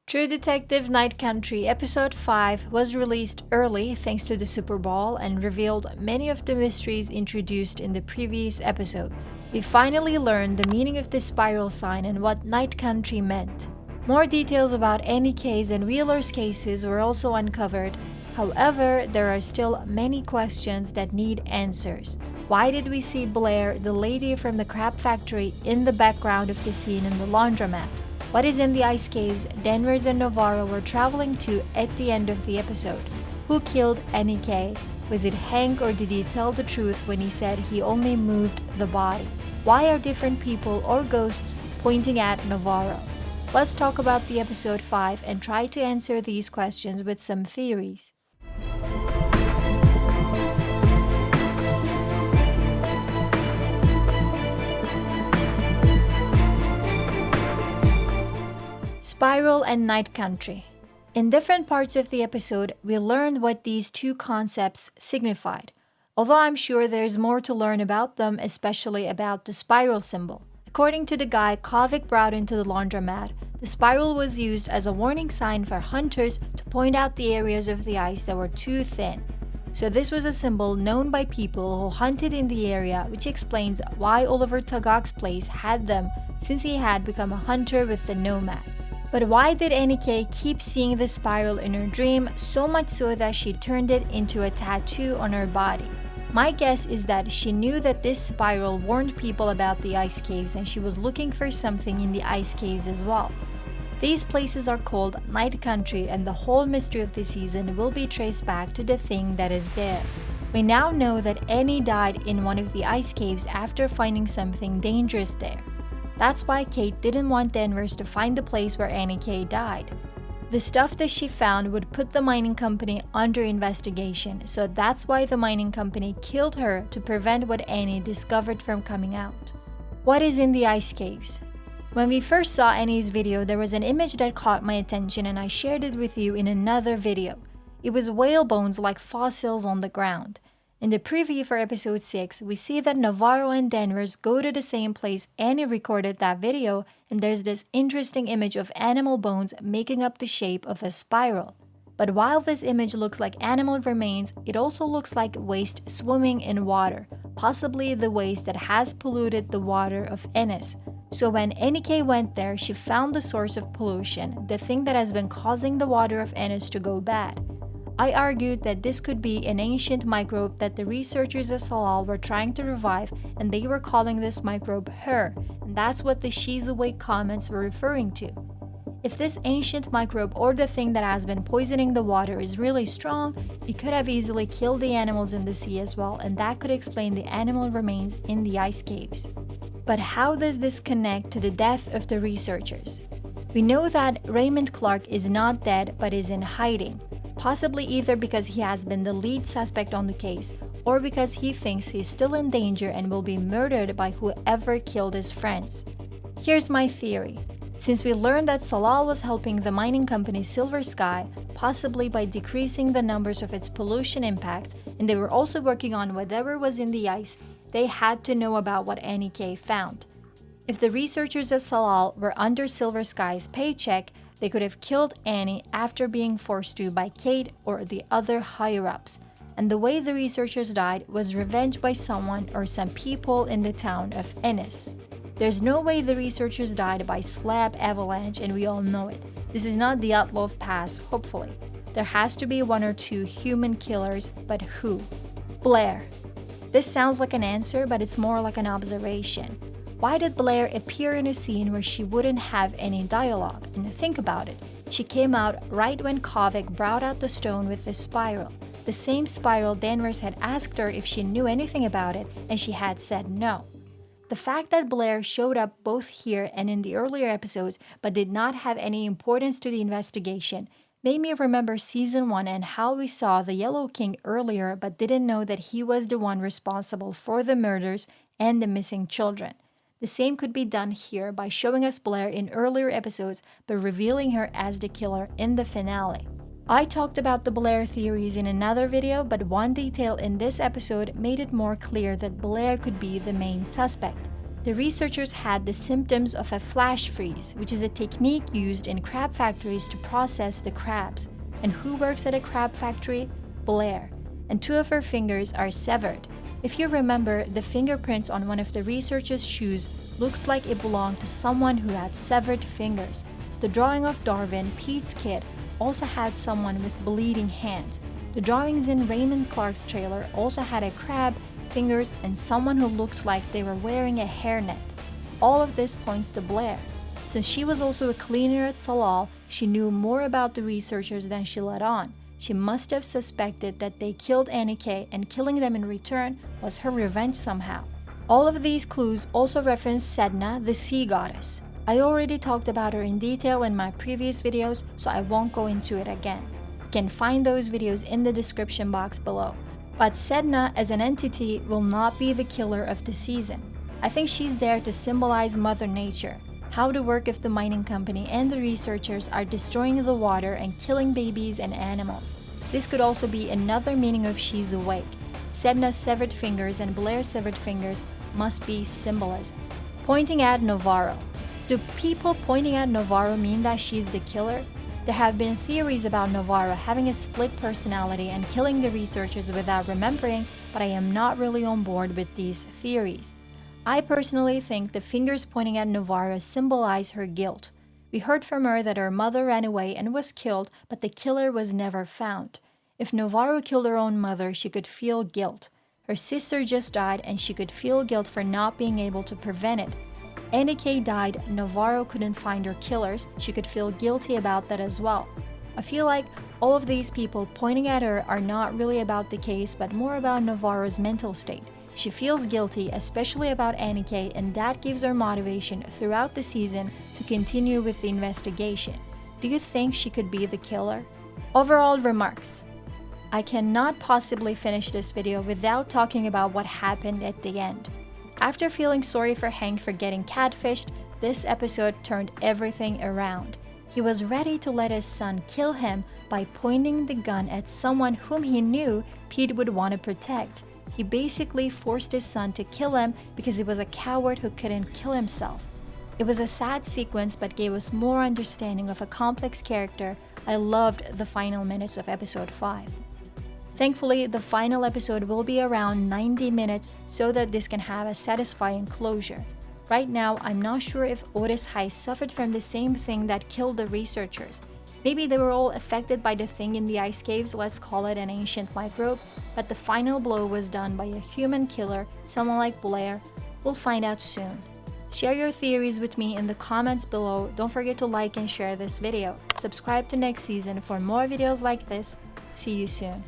True Detective Night Country Episode 5 was released early thanks to the Super Bowl and revealed many of the mysteries introduced in the previous episodes. We finally learned the meaning of the spiral sign and what Night Country meant. More details about Annie K's and Wheeler's cases were also uncovered. However, there are still many questions that need answers. Why did we see Blair, the lady from the crab factory, in the background of the scene in the laundromat? What is in the ice caves Danvers and Navarro were traveling to at the end of the episode? Who killed Annie K? Was it Hank, or did he tell the truth when he said he only moved the body? Why are different people or ghosts pointing at Navarro? Let's talk about the episode 5 and try to answer these questions with some theories. Spiral and Night Country. In different parts of the episode, we learned what these two concepts signified, although I'm sure there's more to learn about them, especially about the spiral symbol. According to the guy Kovic brought into the laundromat, the spiral was used as a warning sign for hunters to point out the areas of the ice that were too thin. So this was a symbol known by people who hunted in the area, which explains why Oliver Tagak's place had them, since he had become a hunter with the nomads. But why did Annie K keep seeing the spiral in her dream, so much so that she turned it into a tattoo on her body? My guess is that she knew that this spiral warned people about the ice caves and she was looking for something in the ice caves as well. These places are called Night Country, and the whole mystery of the season will be traced back to the thing that is there. We now know that Annie died in one of the ice caves after finding something dangerous there. That's why Kate didn't want Danvers to find the place where Annie K died. The stuff that she found would put the mining company under investigation, so that's why the mining company killed her to prevent what Annie discovered from coming out. What is in the ice caves? When we first saw Annie's video, there was an image that caught my attention and I shared it with you in another video. It was whale bones like fossils on the ground. In the preview for episode 6, we see that Navarro and Danvers go to the same place Annie recorded that video, and there's this interesting image of animal bones making up the shape of a spiral. But while this image looks like animal remains, it also looks like waste swimming in water, possibly the waste that has polluted the water of Ennis. So when Annie K went there, she found the source of pollution, the thing that has been causing the water of Ennis to go bad. I argued that this could be an ancient microbe that the researchers at Salal were trying to revive, and they were calling this microbe her, and that's what the She's Awake comments were referring to. If this ancient microbe, or the thing that has been poisoning the water, is really strong, it could have easily killed the animals in the sea as well, and that could explain the animal remains in the ice caves. But how does this connect to the death of the researchers? We know that Raymond Clark is not dead but is in hiding. Possibly either because he has been the lead suspect on the case, or because he thinks he's still in danger and will be murdered by whoever killed his friends. Here's my theory. Since we learned that Salal was helping the mining company Silver Sky, possibly by decreasing the numbers of its pollution impact, and they were also working on whatever was in the ice, they had to know about what Annie K found. If the researchers at Salal were under Silver Sky's paycheck, they could have killed Annie after being forced to by Kate or the other higher-ups. And the way the researchers died was revenge by someone or some people in the town of Ennis. There's no way the researchers died by slab avalanche, and we all know it. This is not the Outlaw Pass, hopefully. There has to be one or two human killers, but who? Blair. This sounds like an answer, but it's more like an observation. Why did Blair appear in a scene where she wouldn't have any dialogue? And think about it. She came out right when Kovic brought out the stone with the spiral. The same spiral Danvers had asked her if she knew anything about it, and she had said no. The fact that Blair showed up both here and in the earlier episodes but did not have any importance to the investigation made me remember season 1 and how we saw the Yellow King earlier but didn't know that he was the one responsible for the murders and the missing children. The same could be done here by showing us Blair in earlier episodes but revealing her as the killer in the finale. I talked about the Blair theories in another video, but one detail in this episode made it more clear that Blair could be the main suspect. The researchers had the symptoms of a flash freeze, which is a technique used in crab factories to process the crabs. And who works at a crab factory? Blair. And 2 of her fingers are severed. If you remember, the fingerprints on one of the researchers' shoes looks like it belonged to someone who had severed fingers. The drawing of Darwin, Pete's kid, also had someone with bleeding hands. The drawings in Raymond Clark's trailer also had a crab, fingers, and someone who looked like they were wearing a hairnet. All of this points to Blair. Since she was also a cleaner at Salal, she knew more about the researchers than she let on. She must have suspected that they killed Annika, and killing them in return was her revenge somehow. All of these clues also reference Sedna, the sea goddess. I already talked about her in detail in my previous videos, so I won't go into it again. You can find those videos in the description box below. But Sedna as an entity will not be the killer of the season. I think she's there to symbolize Mother Nature, how to work if the mining company and the researchers are destroying the water and killing babies and animals. This could also be another meaning of she's awake. Sedna's severed fingers and Blair's severed fingers must be symbolism. Pointing at Navarro. Do people pointing at Navarro mean that she's the killer? There have been theories about Navarro having a split personality and killing the researchers without remembering, but I am not really on board with these theories. I personally think the fingers pointing at Navarro symbolize her guilt. We heard from her that her mother ran away and was killed, but the killer was never found. If Navarro killed her own mother, she could feel guilt. Her sister just died and she could feel guilt for not being able to prevent it. Annika died, Navarro couldn't find her killers, she could feel guilty about that as well. I feel like all of these people pointing at her are not really about the case but more about Navarro's mental state. She feels guilty, especially about Annika, and that gives her motivation throughout the season to continue with the investigation. Do you think she could be the killer? Overall remarks. I cannot possibly finish this video without talking about what happened at the end. After feeling sorry for Hank for getting catfished, this episode turned everything around. He was ready to let his son kill him by pointing the gun at someone whom he knew Pete would want to protect. He basically forced his son to kill him because he was a coward who couldn't kill himself. It was a sad sequence but gave us more understanding of a complex character. I loved the final minutes of episode 5. Thankfully, the final episode will be around 90 minutes so that this can have a satisfying closure. Right now, I'm not sure if Otis High suffered from the same thing that killed the researchers. Maybe they were all affected by the thing in the ice caves, let's call it an ancient microbe, but the final blow was done by a human killer, someone like Blair. We'll find out soon. Share your theories with me in the comments below. Don't forget to like and share this video. Subscribe to next season for more videos like this. See you soon.